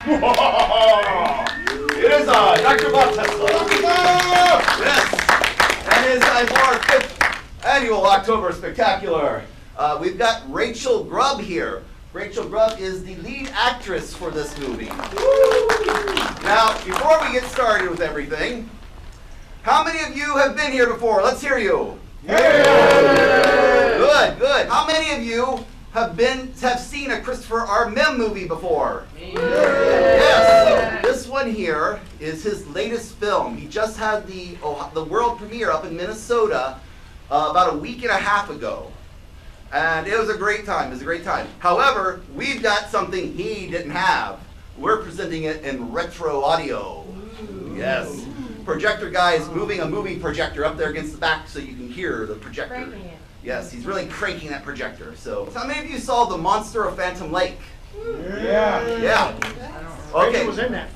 It is Dr. Bob Tesla. Yes. And it is time for our 5th annual October Spectacular. We've got Rachel Grubb here. Rachel Grubb is the lead actress for this movie. Now, before we get started with everything, how many of you have been here before? Let's hear you. Good, good. How many of you have seen a Christopher R. Mihm movie before? Yes. This one here is his latest film. He just had the world premiere up in Minnesota about a week and a half ago. And it was a great time. It was a great time. However, we've got something he didn't have. We're presenting it in RetroAudio. Yes. Projector guy is moving a movie projector up there against the back so you can hear the projector. Cranking it. Yes, he's really cranking that projector. So how many of you saw The Monster of Phantom Lake? Yeah. Okay. Rachel was in that.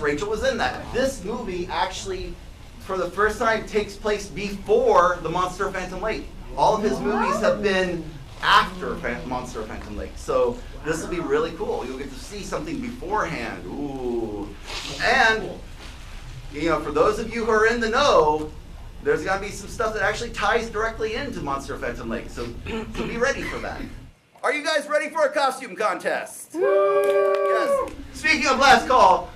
Rachel was in that. This movie actually, for the first time, takes place before The Monster of Phantom Lake. All of his movies have been after Monster of Phantom Lake. So this will be really cool. You'll get to see something beforehand. Ooh. And, you know, for those of you who are in the know, there's going to be some stuff that actually ties directly into Monster of Phantom Lake. So be ready for that. Are you guys ready for a costume contest? Yes. Speaking of last call,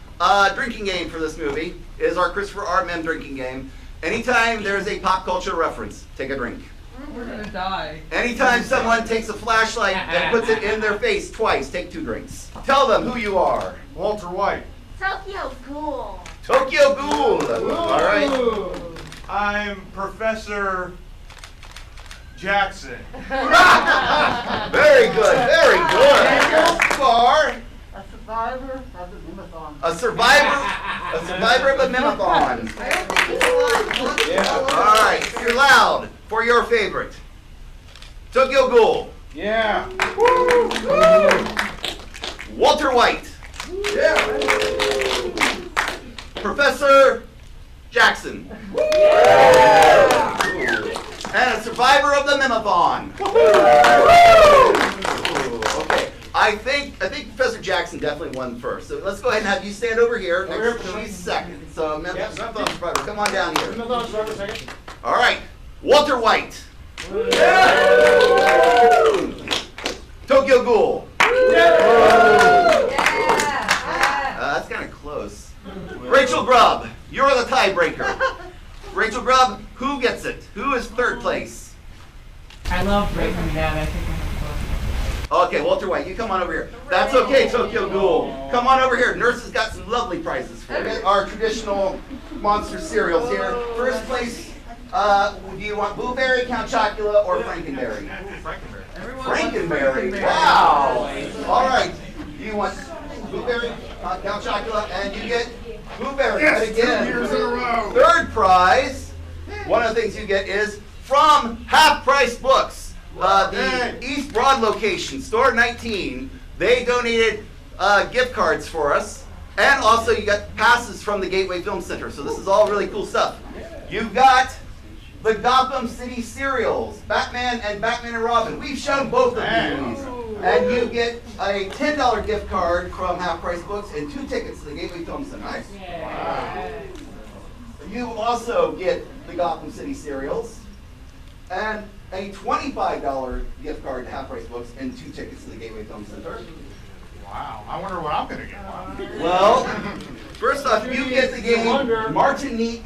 drinking game for this movie is our Christopher R. Mihm drinking game. Anytime there's a pop culture reference, take a drink. We're gonna die. Anytime someone takes a flashlight and puts it in their face twice, take 2 drinks. Tell them who you are. Walter White. Tokyo Ghoul. Tokyo Ghoul. All right. I'm Professor Jackson. Very good. Very good. You are A survivor of the Mimathon. a survivor of the Mimathon. Yeah. All right. You're loud for your favorite. Tokyo Ghoul. Yeah. Walter White. Yeah. Professor Jackson. And a survivor of the Mimathon. Okay, I think Professor Jackson definitely won first. So let's go ahead and have you stand over here. Next, she's second. So Mimathon survivor, come on down here. Mimathon survivor second. All right, Walter White. Tokyo Ghoul. That's kind of close. Rachel Grubb, you're the tiebreaker. Rachel Grubb, who gets it? Who is 3rd place? I love breaking down. I think Okay, Walter White, you come on over here. That's okay, Tokyo Ghoul. Come on over here. Nurse has got some lovely prizes for you. Our traditional monster cereals here. 1st place, do you want Blueberry, Count Chocula, or Frankenberry? Frankenberry. Wow. All right. Do you want Blueberry, Count Chocula, and you get Blueberry. Yes, And again, 2 years in a row. 3rd prize, one of the things you get is from Half Price Books. The East Broad location, store 19, they donated gift cards for us. And also you got passes from the Gateway Film Center. So this is all really cool stuff. You've got the Gotham City serials, Batman and Robin. We've shown both of these. And you get a $10 gift card from Half Price Books and 2 tickets to the Gateway Film Center. Nice. Wow. You also get the Gotham City serials and a $25 gift card to Half Price Books and 2 tickets to the Gateway Film Center. Wow. I wonder what I'm going to get. Well, first off, you get the game Martinique,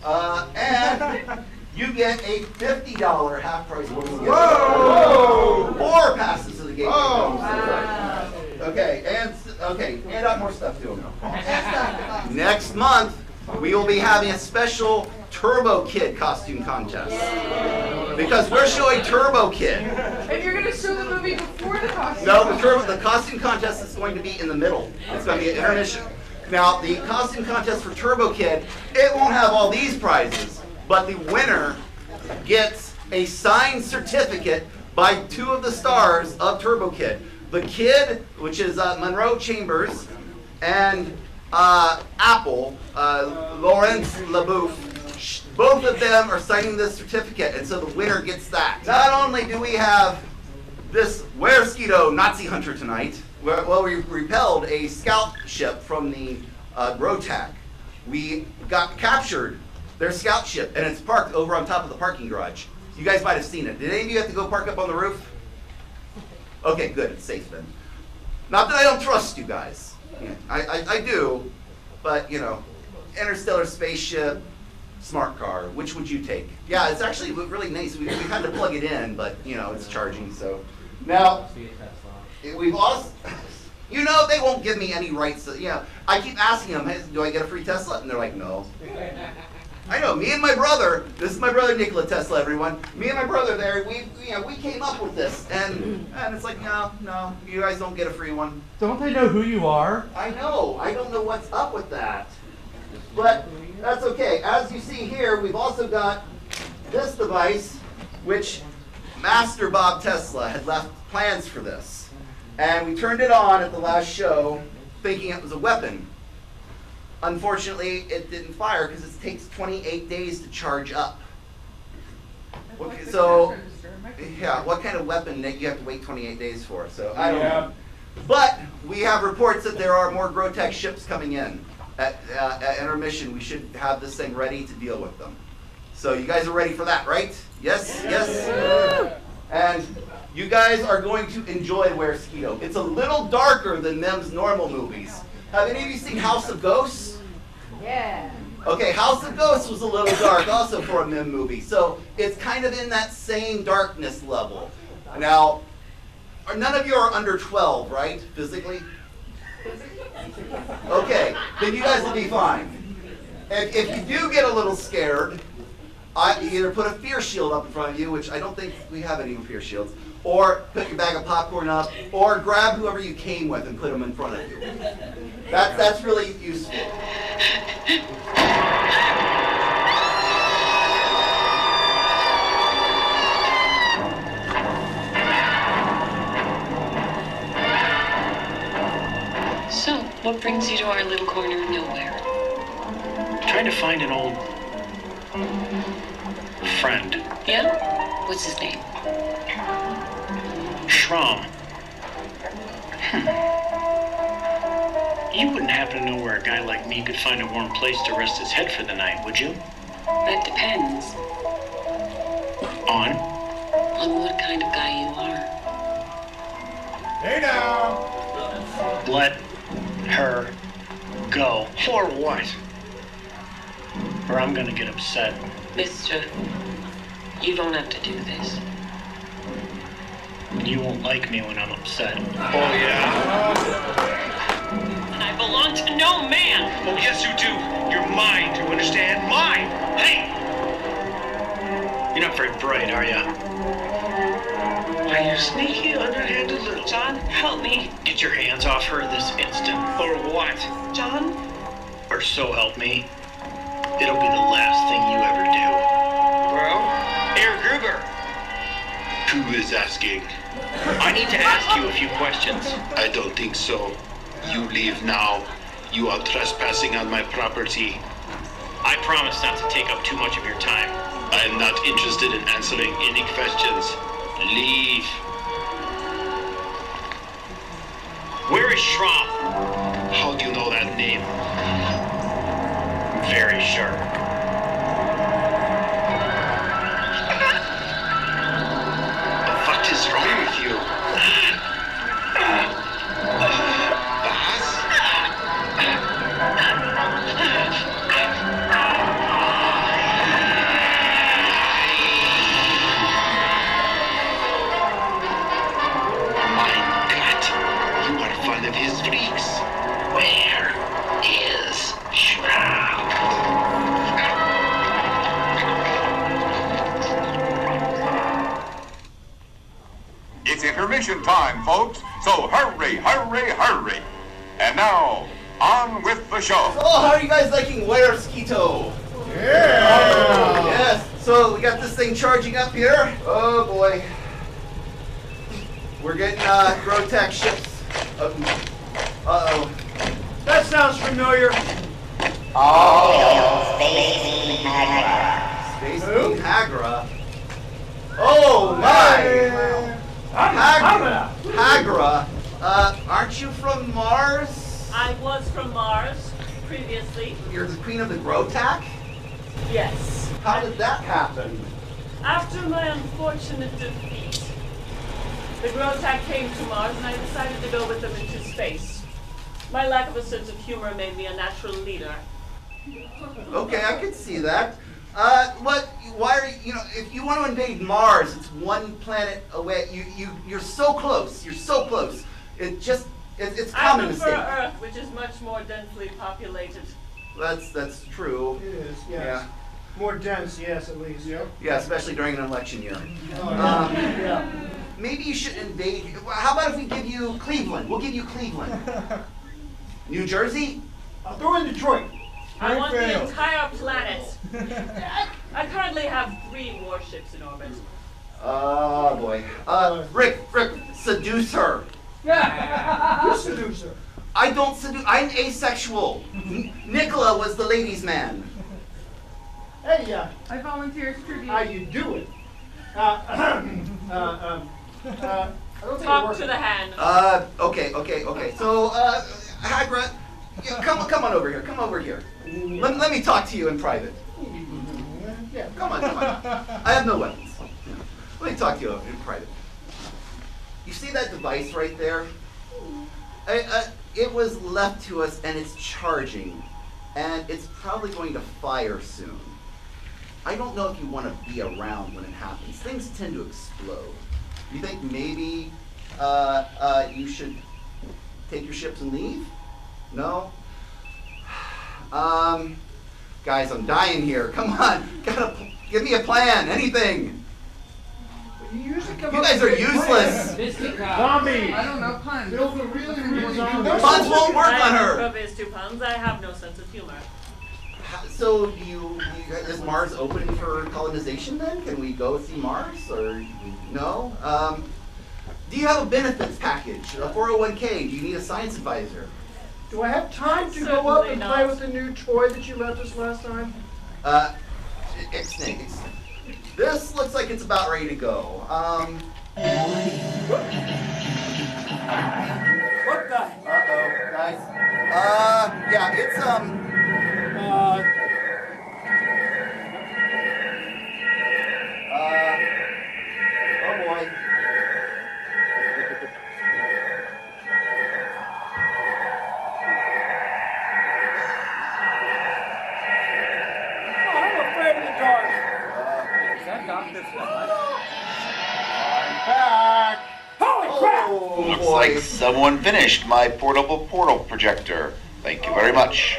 and you get a $50 Half Price Books gift card. 4 passes to the Gateway Film Center. Okay, hand out more stuff to them. Next month, we will be having a special Turbo Kid costume contest. Because we're showing Turbo Kid. And you're gonna show the movie before the costume. No, the costume contest is going to be in the middle. It's going to be an intermission. Now, the costume contest for Turbo Kid, it won't have all these prizes, but the winner gets a signed certificate by 2 of the stars of Turbo Kid. The Kid, which is Monroe Chambers, and Apple, Lawrence LaBouffe. Both of them are signing this certificate, and so the winner gets that. Not only do we have this Weresquito Nazi Hunter tonight, well, we repelled a scout ship from the Grotak. We captured their scout ship, and it's parked over on top of the parking garage. You guys might have seen it. Did any of you have to go park up on the roof? Okay, good. It's safe then. Not that I don't trust you guys. Yeah, I do, but you know, interstellar spaceship, smart car. Which would you take? Yeah, it's actually really nice. We had to plug it in, but you know, it's charging. So now we've also, you know, they won't give me any rights. To, you know, I keep asking them, hey, do I get a free Tesla? And they're like, no. I know. Me and my brother. This is my brother Nikola Tesla. Everyone. Me and my brother there. We came up with this, and it's like no, you guys don't get a free one. Don't they know who you are? I know. I don't know what's up with that, but that's okay. As you see here, we've also got this device, which Master Bob Tesla had left plans for this, and we turned it on at the last show, thinking it was a weapon. Unfortunately, it didn't fire because it takes 28 days to charge up. Okay, so, yeah, what kind of weapon that you have to wait 28 days for? So I don't know. But we have reports that there are more Grotak ships coming in. At intermission, we should have this thing ready to deal with them. So you guys are ready for that, right? Yes, yes. And you guys are going to enjoy Weresquito. It's a little darker than Mihm's normal movies. Have any of you seen House of Ghosts? Yeah. Okay, House of Ghosts was a little dark also for a Mihm movie. So it's kind of in that same darkness level. Now, none of you are under 12, right, physically? Okay, then you guys will be fine. If you do get a little scared, I either put a fear shield up in front of you, which I don't think we have any fear shields, or put your bag of popcorn up, or grab whoever you came with and put them in front of you. That's really useful. So, what brings you to our little corner of nowhere? Trying to find an old friend. Yeah? What's his name? Schramm. You wouldn't happen to know where a guy like me could find a warm place to rest his head for the night, would you? That depends On? on what kind of guy you are. Hey now! Let her go. For what? Or I'm gonna get upset. Mister, you don't have to do this. You won't like me when I'm upset. Oh, yeah? And I belong to no man! Oh, yes, you do. You're mine, do you understand? Mine! Hey! You're not very bright, are you? Are you sneaky, underhanded little... John, help me. Get your hands off her this instant. Or what? John? Or so help me. It'll be the last thing you ever do. Bro? Herr Gruber! Who is asking? I need to ask you a few questions. I don't think so. You leave now. You are trespassing on my property. I promise not to take up too much of your time. I am not interested in answering any questions. Leave. Where is Schramm? How do you know that name? Very sure. What is wrong with you? My God, you are one of his freaks. Where is Shroud? It's intermission time, folks, so hurry, hurry, hurry. And now, on with the show. Oh, how are you guys liking Weresquito? Yeah! Yes, so we got this thing charging up here. Oh boy. We're getting Grotak ships. Uh-oh. That sounds familiar. Space Queen Hagra. Oh my! Hagra Aren't you from Mars? I was from Mars previously. You're the queen of the Grotak? Yes. How did that happen? After my unfortunate defeat, the Grotak came to Mars and I decided to go with them into space. My lack of a sense of humor made me a natural leader. Okay, I can see that. Why are you know, if you want to invade Mars, it's one planet away. You're so close. You're so close. It's common I mistake. prefer Earth, which is much more densely populated. That's true. It is, yes. Yeah. More dense, yes, at least. Yep. Yeah, especially during an election year. Yeah. Maybe you should invade. How about if we give you Cleveland? We'll give you Cleveland. New Jersey? I'll throw in Detroit. I want the entire planet. I currently have 3 warships in orbit. Oh boy. Rick, seduce her. You seduce her. I don't seduce. I'm asexual. Nikola was the ladies' man. Hey, I volunteer as tribute. how you doing? I don't think Talk to the hand. Okay. So, Hagra, come on over here. Come over here. Let me talk to you in private. Yeah. Come on. I have no weapons. Let me talk to you in private. You see that device right there? It was left to us and it's charging. And it's probably going to fire soon. I don't know if you want to be around when it happens. Things tend to explode. You think maybe you should take your ships and leave? No? Guys, I'm dying here. Come on. Give me a plan. Anything. You usually come You up guys with are a plan. useless. Zombies. I don't know puns. Build a really zombie. Puns won't work I on am her. impervious to puns. I have no sense of humor. So, is Mars open for colonization then? Can we go see Mars, or no? Do you have a benefits package, a 401k? Do you need a science advisor? Do I have time to go up and play with the new toy that you left us last time? Ixnay. This looks like it's about ready to go. What the? Uh-oh, guys. Yeah, it's, oh boy. I'm afraid of the dark. I'm back. Holy crap! Oh, Looks boy. like someone finished my portable portal projector. Thank you very much.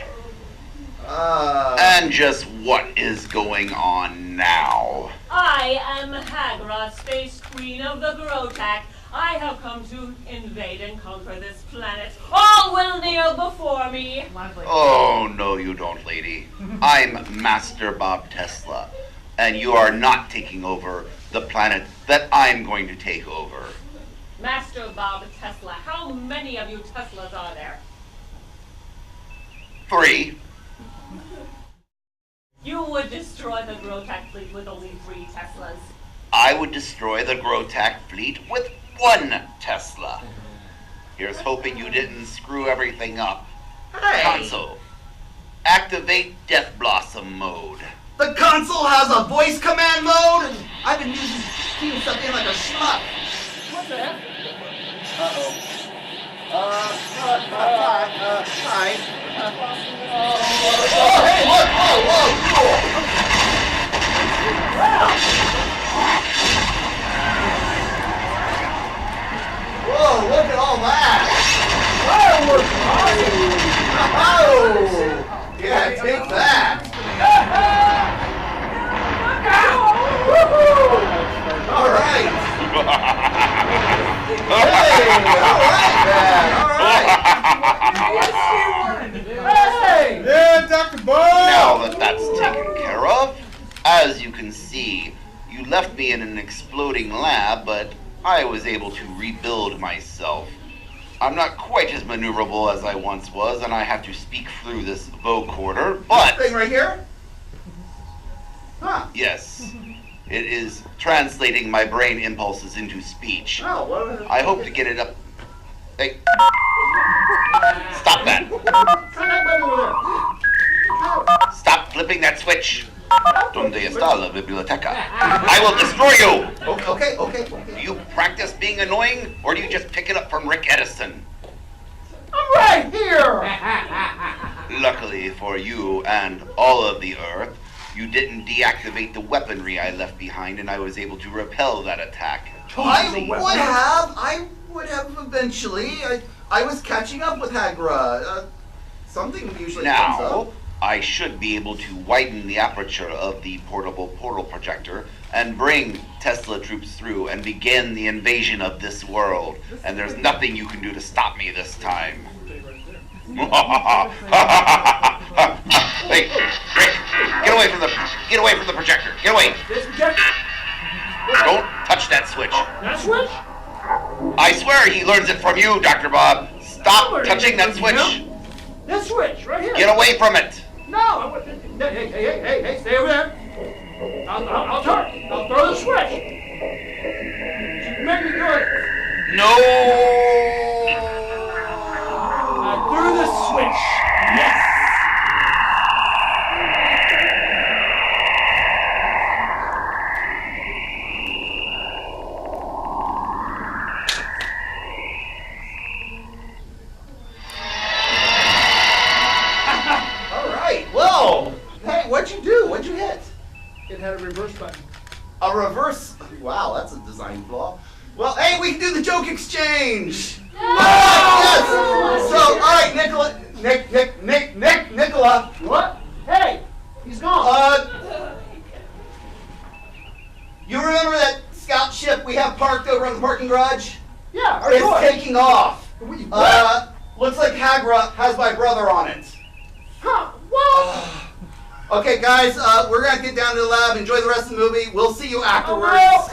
And just what is going on now? I am Hagra, Space Queen of the Grotak. I have come to invade and conquer this planet. All will kneel before me. Lovely. Oh, no, you don't, lady. I'm Master Bob Tesla, and you are not taking over the planet that I'm going to take over. Master Bob Tesla, how many of you Teslas are there? 3. You would destroy the Grotak fleet with only 3 Teslas. I would destroy the Grotak fleet with 1 Tesla. Here's hoping you didn't screw everything up. Hey. Console, activate Death Blossom mode. The console has a voice command mode? I've been using Team stuff in like a schmuck. What the heck? Uh-oh. Hi. Oh, hey, look! Whoa, look at all that! Oh! Yeah, take that! All right! Hey! All right, man! All right! Hey! Yeah, Dr. Bob! Now that that's taken care of, as you can see, you left me in an exploding lab, but I was able to rebuild myself. I'm not quite as maneuverable as I once was, and I have to speak through this vocoder, but... This thing right here? Huh. Yes, it is translating my brain impulses into speech. Oh, what? I hope to get it up Hey. Stop that. Turn that button over there. Stop flipping that switch. Donde está la biblioteca? I will destroy you. Okay. Do you practice being annoying, or do you just pick it up from Rick Edison? I'm right here. Luckily for you and all of the Earth, you didn't deactivate the weaponry I left behind, and I was able to repel that attack. I would have eventually. I was catching up with Hagra. Something usually comes Now, up. I should be able to widen the aperture of the portable portal projector and bring Tesla troops through and begin the invasion of this world. And there's nothing you can do to stop me this time. Hey, Rick, get away from the projector. Get away. This projector? Don't touch that switch. That switch? I swear he learns it from you, Dr. Bob. Stop touching that switch. This switch, right here. Get away from it. No. Hey, stay over there. I'll turn. I'll throw the switch. Make me do it. No. I threw the switch. Yes. What'd you do? What'd you hit? It had a reverse button. A reverse? Wow, that's a design flaw. Well, hey, we can do the joke exchange. Yes. So, all right, Nikola. What? Hey, he's gone. You remember that scout ship we have parked over in the parking garage? Yeah, our It's toy. taking off. What? Looks like Hagra has my brother on it. Huh? What? Okay, guys, we're gonna get down to the lab. Enjoy the rest of the movie. We'll see you afterwards. Oh,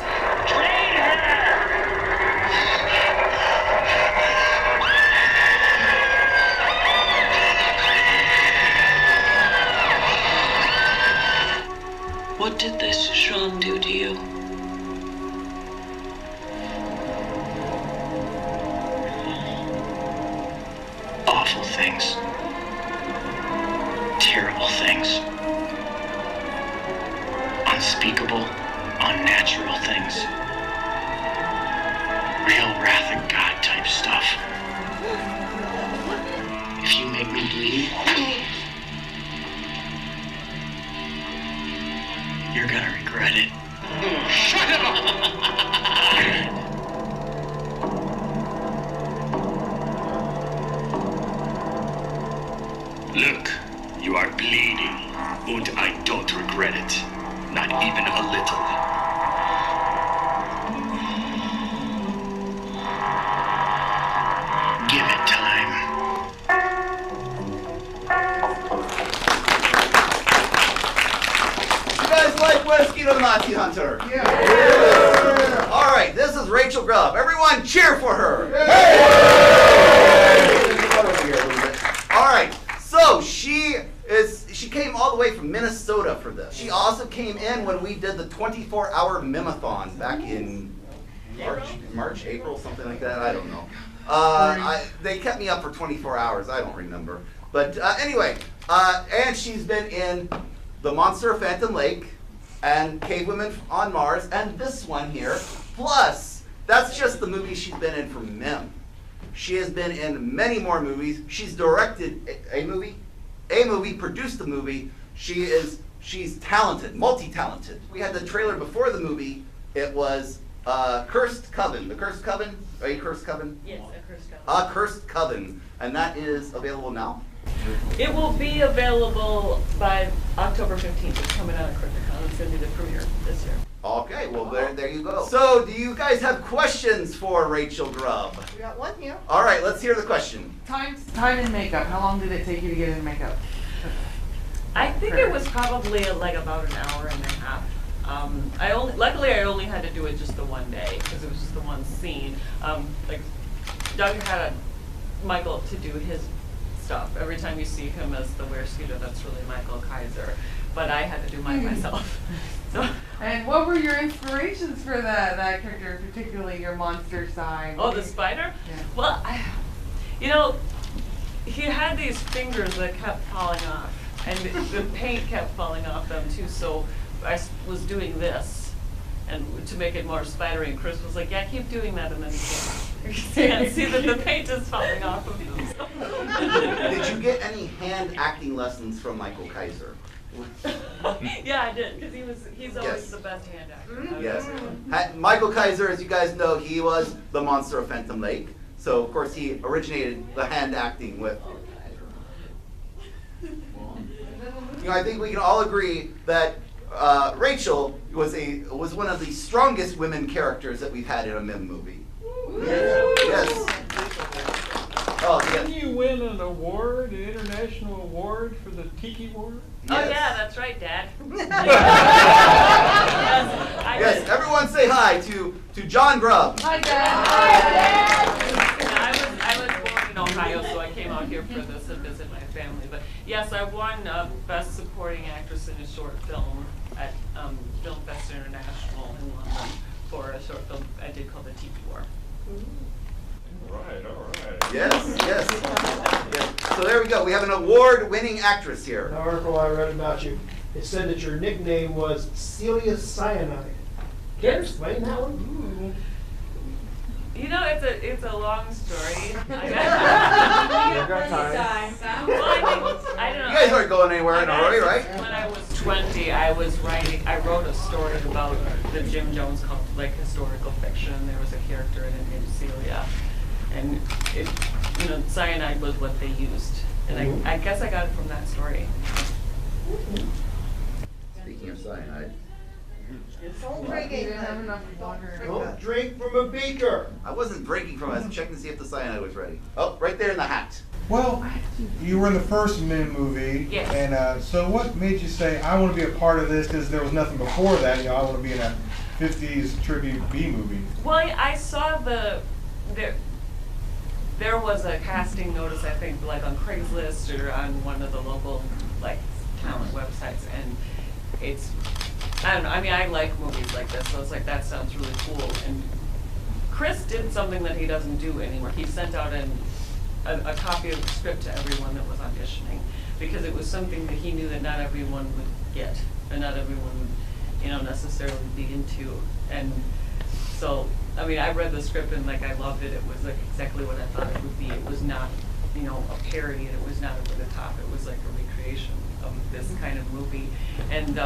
What did this Sean do to you? Awful things. Terrible things. Unspeakable, unnatural things. Real wrath of God type stuff. If you make me bleed, you're gonna regret it. Shut it up! Look, you are bleeding, and I don't regret it. Not even a little. Give it time. You guys like Weresquito the Nazi Hunter? Yeah. All right, this is Rachel Grubb. Everyone cheer for her. All right, so she came all the way from Minnesota for this. She also came in when we did the 24-hour Mimathon back in March, April, something like that. I don't know. They kept me up for 24 hours. I don't remember. But anyway, and she's been in The Monster of Phantom Lake and Cave Women on Mars and this one here. Plus, that's just the movie she's been in for Mihm. She has been in many more movies. She's directed a movie, produced a movie. She's talented, multi-talented. We had the trailer before the movie. It was Cursed Coven. The Cursed Coven? A Cursed Coven? Yes, a Cursed Coven. A Cursed Coven. And that is available now? It will be available by October 15th. It's coming out of CryptoCon. It's going to be the premiere this year. Okay, well there you go. So, do you guys have questions for Rachel Grubb? We got one here. All right, let's hear the question. Time in makeup. How long did it take you to get in makeup? I think it was probably like about an hour and a half. Luckily I only had to do it just the one day because it was just the one scene. Like Doug had Michael to do his stuff. Every time you see him as the Weresquito, that's really Michael Kaiser. But I had to do mine myself. So And what were your inspirations for that character, particularly your monster side? Oh, the spider? Yeah. Well, he had these fingers that kept falling off, and the paint kept falling off them too, so I was doing this, and to make it more spidery, and Chris was like, yeah, keep doing that, and then you can't see that the paint is falling off of them. So. Did you get any hand acting lessons from Michael Kaiser? Yeah, I did, because he's always Yes. the best hand actor. Yes. Michael Kaiser, as you guys know, he was the monster of Phantom Lake. So, of course, he originated the hand acting with. I think we can all agree that Rachel was one of the strongest women characters that we've had in a Mihm movie. Yes. Oh, Didn't yes. you win an award, an international award for the Tiki Award? Oh Yes. yeah, that's right, Dad. Yes, everyone say hi to John Grubb. Hi, Dad. I was born in Ohio, so I came out here for this and visit my family. But yes, I won Best Supporting Actress in a Short Film at Film Fest International in London for a short film I did called The Tiki War. All right. Yes, yes. So there we go. We have an award-winning actress here. An article I read about you, it said that your nickname was Celia Cyanide. Can you explain that one? You know, it's a long story. Well, I don't know. You guys aren't going anywhere in a I hurry, got- right? When I was 20, I wrote a story about the Jim Jones called historical fiction. There was a character in it named Celia, and cyanide was what they used, and I guess I got it from that story. Speaking of cyanide. You didn't have enough water. Don't drink from a beaker. I wasn't drinking from it. I was checking to see if the cyanide was ready. Oh, right there in the hat. Well, you were in the first Mihm movie. Yes. And so what made you say, I want to be a part of this, because there was nothing before that, I want to be in a 50s tribute B movie? Well, I saw there was a casting notice, I think, on Craigslist or on one of the local talent websites, and I don't know. I mean, I like movies like this, so it's like that sounds really cool. And Chris did something that he doesn't do anymore. He sent out a copy of the script to everyone that was auditioning, because it was something that he knew that not everyone would get, and not everyone would, necessarily be into. And so, I mean, I read the script and I loved it. It was exactly what I thought it would be. It was not, a parody, and it was not over the top. It was like a recreation of this kind of movie. And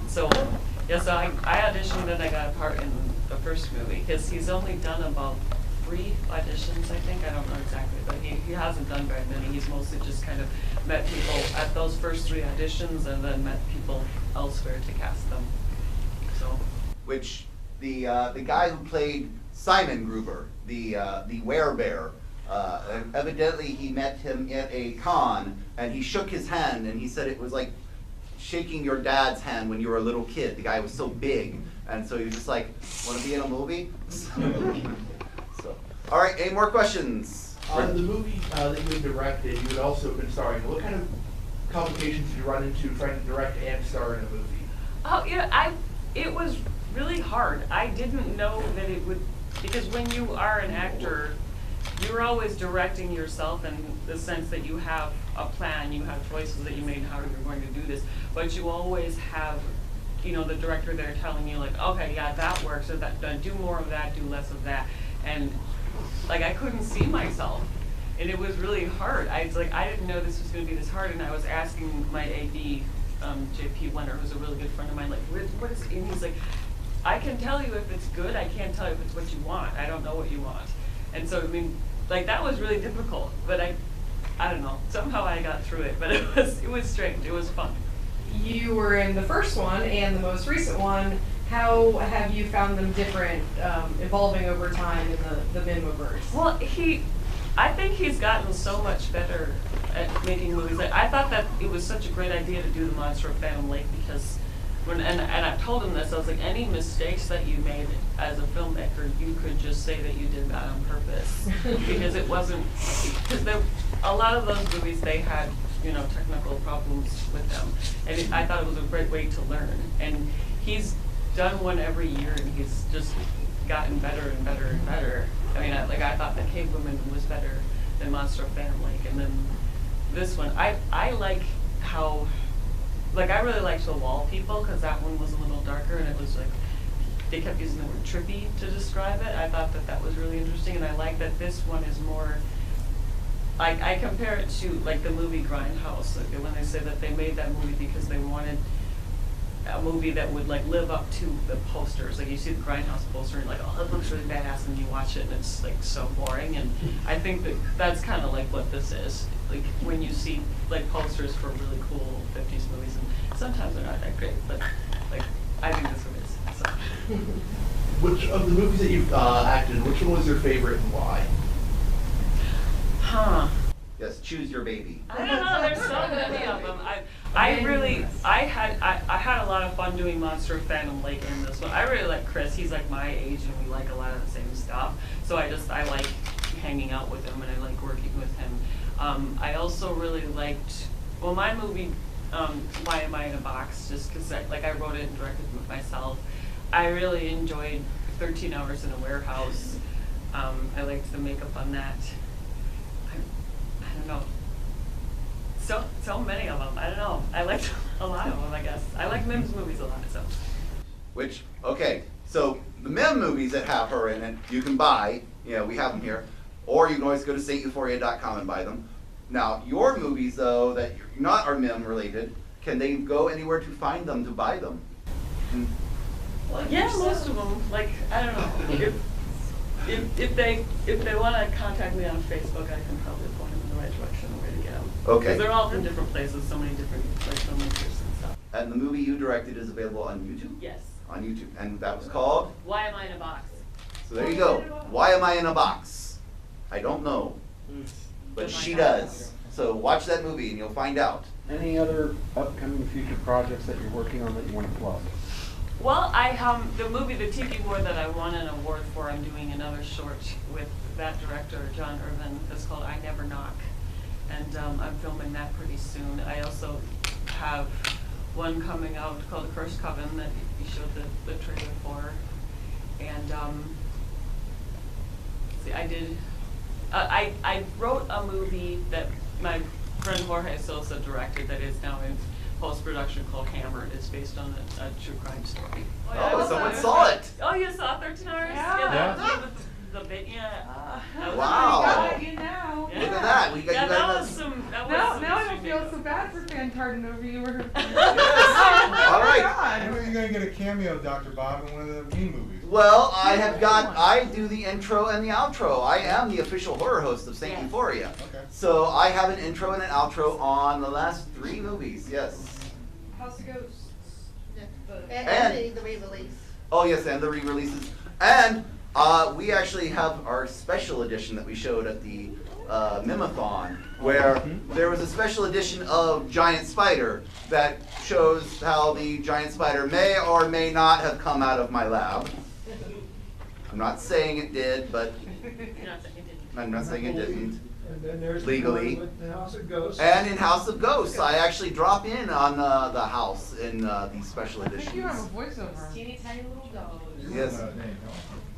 so I auditioned and I got a part in the first movie, because he's only done about 3 auditions, I think. I don't know exactly, but he hasn't done very many. He's mostly just kind of met people at those first 3 auditions and then met people elsewhere to cast them. So, Which the guy who played Simon Gruber, the werebear, evidently he met him at a con and he shook his hand and he said it was like shaking your dad's hand when you were a little kid. The guy was so big, and so he was just like, want to be in a movie? So, all right, any more questions? The movie that you had directed, you had also been starring. What kind of complications did you run into trying to direct and star in a movie? oh yeah, it was really hard. I didn't know that it would, because when you are an actor, you're always directing yourself in the sense that you have a plan, you have choices that you made how you're going to do this, but you always have, the director there telling you okay, yeah, that works, or that, do more of that, do less of that, and I couldn't see myself, and it was really hard. I didn't know this was going to be this hard, and I was asking my AD, JP Wenner, who's a really good friend of mine, what is, and he's like, I can tell you if it's good, I can't tell you if it's what you want. I don't know what you want. And so, I mean, that was really difficult, but I don't know, somehow I got through it, but it was strange, it was fun. You were in the first one and the most recent one. How have you found them different, evolving over time in the Mihmverse? Well, I think he's gotten so much better at making movies. I thought that it was such a great idea to do The Monster of Phantom Lake, because and I've told him this, I was like, any mistakes that you made as a filmmaker, you could just say that you did that on purpose. Because it wasn't, because a lot of those movies, they had, technical problems with them. And I thought it was a great way to learn. And he's done one every year, and he's just gotten better and better and better. I mean, I thought the Cave Woman was better than Monster of Phantom Lake, and then this one, I like how, like, I really liked the Wall People, because that one was a little darker, and it was like, they kept using the word trippy to describe it. I thought that was really interesting, and I like that this one is more, I compare it to, like, the movie Grindhouse, like, when they say that they made that movie because they wanted a movie that would, like, live up to the posters. Like, you see the Grindhouse poster, and you're like, oh, that looks really badass, and you watch it, and it's, like, so boring, and I think that that's kind of like what this is. Like, when you see, like, posters for really cool 50s movies, and sometimes they're not that great, but, like, I think this one is, so. Which of the movies that you've acted in, which one was your favorite and why? Huh. Yes, choose your baby. I don't know, there's so many of them. I had a lot of fun doing Monster of Phantom Lake in this one. I really like Chris. He's like my age, and we like a lot of the same stuff. So I like hanging out with him, and I like working with him. I also really liked, well, my movie, Why Am I in a Box, just because I wrote it and directed it myself. I really enjoyed 13 Hours in a Warehouse. I liked the makeup on that. I don't know. So many of them. I don't know. I liked a lot of them, I guess. I like Mihm's movies a lot, so. Which, okay, so the Mihm movies that have her in it, you can buy, we have them here, or you can always go to sainteuphoria.com and buy them. Now, your movies, though, that are not are Mihm related, can they go anywhere to find them, to buy them? Well, yeah, most of them. Like, I don't know. If they want to contact me on Facebook, I can probably point them in the right direction where to get them. Okay. Because they're all from different places, so many different, like, filmmakers and stuff. And the movie you directed is available on YouTube? Yes. On YouTube. And that was called? Why Am I in a Box? So there you go. Why Am I in a Box? I don't know. But she does. So watch that movie and you'll find out. Any other upcoming future projects that you're working on that you want to plug? Well, the movie, the TV War that I won an award for, I'm doing another short with that director, John Irvin. It's called I Never Knock. And I'm filming that pretty soon. I also have one coming out called The Cursed Coven that you showed the trailer for. And see, I wrote a movie that my friend Jorge Sosa directed that is now in post-production called Hammered. It's based on a true crime story. Oh, someone saw it. Oh, you saw 13 Hours? Yeah. The bit, yeah. Wow. You know. Look at that. We got Yeah, you that guys. was some. Now I don't feel so bad for fan-tarding over you. All right. When are you going to get a cameo, Dr. Bob, in one of the Mihm movies? Well, I do the intro and the outro. I am the official horror host of Saint Euphoria. Okay. So I have an intro and an outro on the last 3 movies, yes. House of Ghosts. And the re-release. Oh yes, and the re-releases. And we actually have our special edition that we showed at the Mihmathon, where there was a special edition of Giant Spider that shows how the Giant Spider may or may not have come out of my lab. I'm not saying it did, but I'm not saying it didn't. And then there's Legally. the one with the House of Ghosts. And in House of Ghosts, I actually drop in on the house in these special I think you have a editions. voiceover. Teeny tiny little dogs. Yes.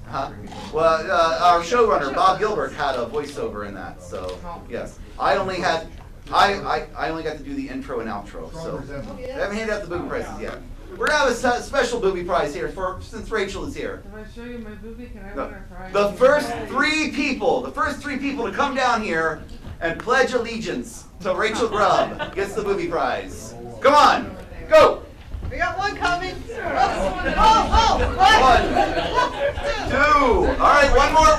Huh? Well, our showrunner Bob Gilbert had a voiceover in that, so yes. I only got to do the intro and outro, so I haven't handed out the booby prizes yet. We're gonna have a special booby prize here since Rachel is here. If I show you my booby, can I win a prize? The first three people to come down here and pledge allegiance to Rachel Grubb gets the booby prize. Come on, go! We got one coming. One, 2. All right, one more.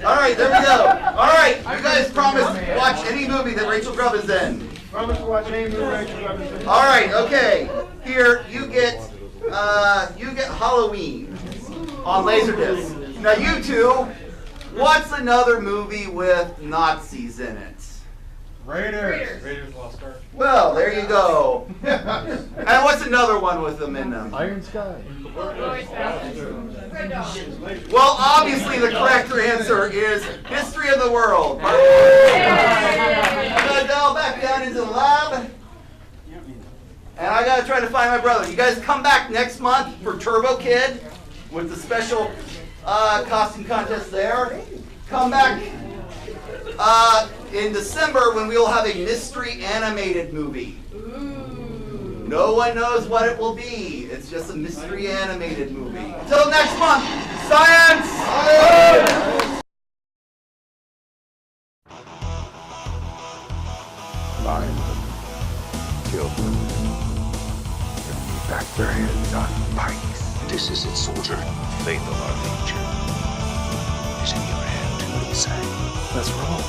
All right, there we go. All right, you guys promise to watch any movie that Rachel Grubb is in. Promise to watch any movie Rachel Grubb is in. All right, okay. Here you get Halloween on Laserdisc. Now you two, what's another movie with Nazis in it? Raiders Lost Ark. Well, there you go. And what's another one with them in them? Iron Sky. Well, obviously the correct answer is History of the World. I'm gonna dial back down into the lab, and I gotta try to find find my brother. You guys come back next month for Turbo Kid with the special costume contest there. Come back in December when we will have a mystery animated movie. No one knows what it will be. It's just a mystery animated movie. Until next month, science! Find them, kill them, and back their heads on pikes. This is it, soldier. Faith of our nature is in your hand to decide. Let's roll.